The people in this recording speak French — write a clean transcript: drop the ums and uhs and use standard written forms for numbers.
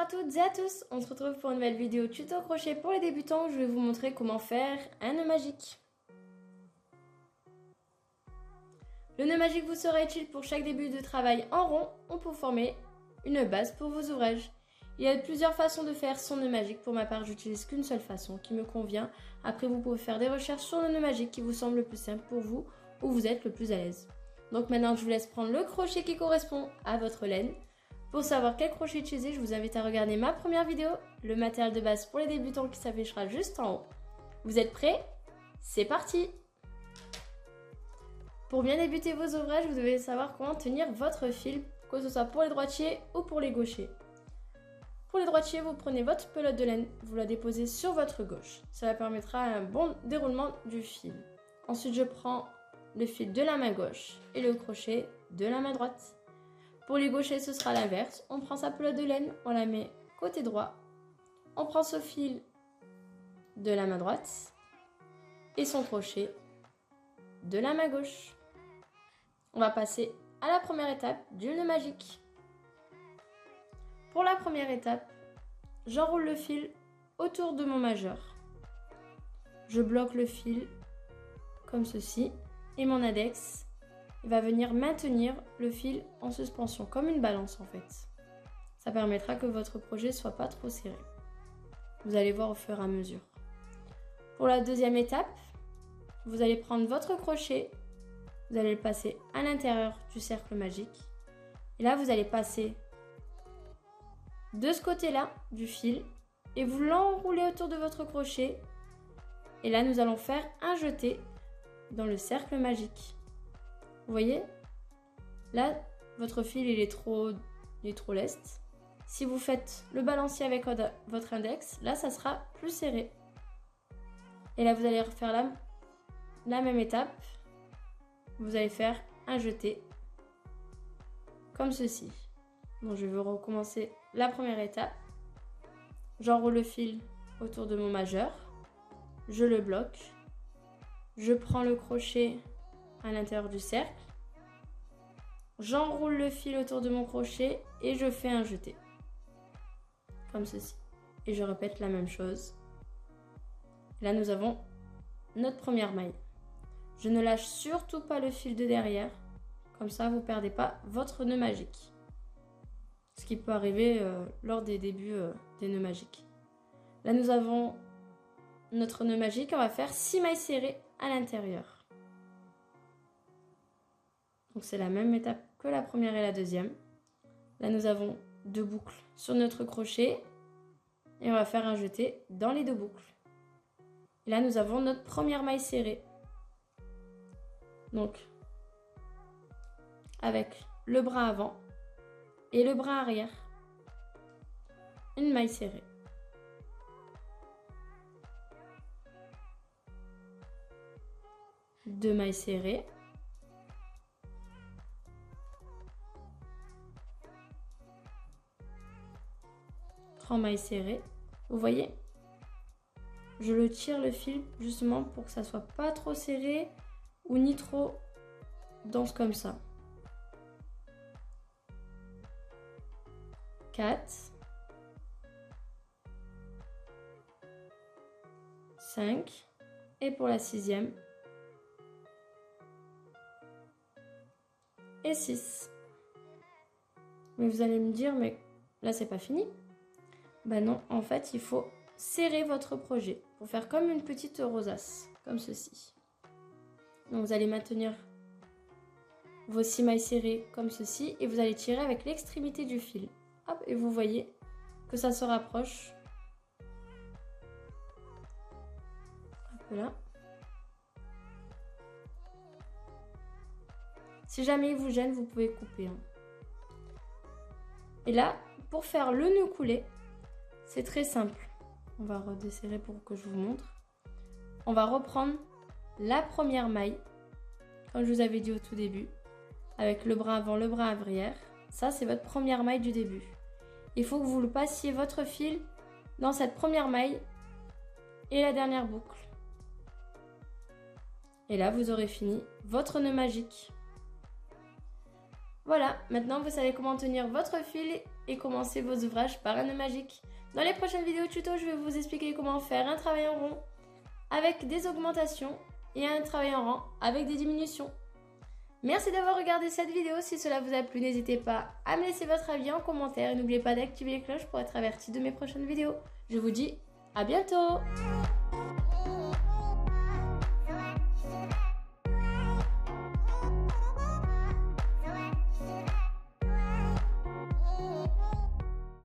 à toutes et à tous, on se retrouve pour une nouvelle vidéo tuto crochet pour les débutants où je vais vous montrer comment faire un nœud magique. Le nœud magique vous sera utile pour chaque début de travail en rond ou pour former une base pour vos ouvrages. Il y a plusieurs façons de faire son nœud magique, pour ma part j'utilise qu'une seule façon qui me convient. Après vous pouvez faire des recherches sur le nœud magique qui vous semble le plus simple pour vous ou vous êtes le plus à l'aise. Donc maintenant je vous laisse prendre le crochet qui correspond à votre laine. Pour savoir quel crochet utiliser, je vous invite à regarder ma première vidéo, le matériel de base pour les débutants qui s'affichera juste en haut. Vous êtes prêts? C'est parti! Pour bien débuter vos ouvrages, vous devez savoir comment tenir votre fil, que ce soit pour les droitiers ou pour les gauchers. Pour les droitiers, vous prenez votre pelote de laine, vous la déposez sur votre gauche. Cela permettra un bon déroulement du fil. Ensuite, je prends le fil de la main gauche et le crochet de la main droite. Pour les gauchers, ce sera l'inverse. On prend sa pelote de laine, on la met côté droit. On prend ce fil de la main droite et son crochet de la main gauche. On va passer à la première étape du nœud magique. Pour la première étape, j'enroule le fil autour de mon majeur. Je bloque le fil comme ceci et mon index va venir maintenir le fil en suspension, comme une balance en fait. Ça permettra que votre projet ne soit pas trop serré. Vous allez voir au fur et à mesure. Pour la deuxième étape, vous allez prendre votre crochet, vous allez le passer à l'intérieur du cercle magique. Et là, vous allez passer de ce côté-là du fil et vous l'enroulez autour de votre crochet. Et là, nous allons faire un jeté dans le cercle magique. Vous voyez, là, votre fil il est trop leste. Si vous faites le balancier avec votre index, là, ça sera plus serré. Et là, vous allez refaire la même étape. Vous allez faire un jeté, comme ceci. Donc, je vais recommencer la première étape. J'enroule le fil autour de mon majeur. Je le bloque. Je prends le crochet à l'intérieur du cercle. J'enroule le fil autour de mon crochet et je fais un jeté. Comme ceci. Et je répète la même chose. Là, nous avons notre première maille. Je ne lâche surtout pas le fil de derrière. Comme ça, vous ne perdez pas votre nœud magique. Ce qui peut arriver lors des débuts des nœuds magiques. Là, nous avons notre nœud magique. On va faire 6 mailles serrées à l'intérieur. Donc c'est la même étape que la première et la deuxième. Là nous avons 2 boucles sur notre crochet et on va faire un jeté dans les 2 boucles. Et là nous avons notre première maille serrée. Donc avec le bras avant et le bras arrière, une maille serrée. Deux mailles serrées. Mailles serrées. Vous voyez, je le tire le fil justement pour que ça soit pas trop serré ou ni trop dense comme ça. 4 5 et pour la 6e et 6. Mais vous allez me dire, mais là c'est pas fini. Ben non, en fait, il faut serrer votre projet pour faire comme une petite rosace, comme ceci. Donc vous allez maintenir vos 6 mailles serrées comme ceci et vous allez tirer avec l'extrémité du fil. Hop, et vous voyez que ça se rapproche. Hop là. Si jamais il vous gêne, vous pouvez couper. Hein. Et là, pour faire le nœud coulé, c'est très simple. On va redesserrer pour que je vous montre. On va reprendre la première maille, comme je vous avais dit au tout début, avec le bras avant, le bras arrière. Ça, c'est votre première maille du début. Il faut que vous le passiez votre fil dans cette première maille et la dernière boucle. Et là, vous aurez fini votre nœud magique. Voilà, maintenant vous savez comment tenir votre fil et commencer vos ouvrages par un nœud magique. Dans les prochaines vidéos tuto, je vais vous expliquer comment faire un travail en rond avec des augmentations et un travail en rang avec des diminutions. Merci d'avoir regardé cette vidéo. Si cela vous a plu, n'hésitez pas à me laisser votre avis en commentaire et n'oubliez pas d'activer les cloches pour être averti de mes prochaines vidéos. Je vous dis à bientôt!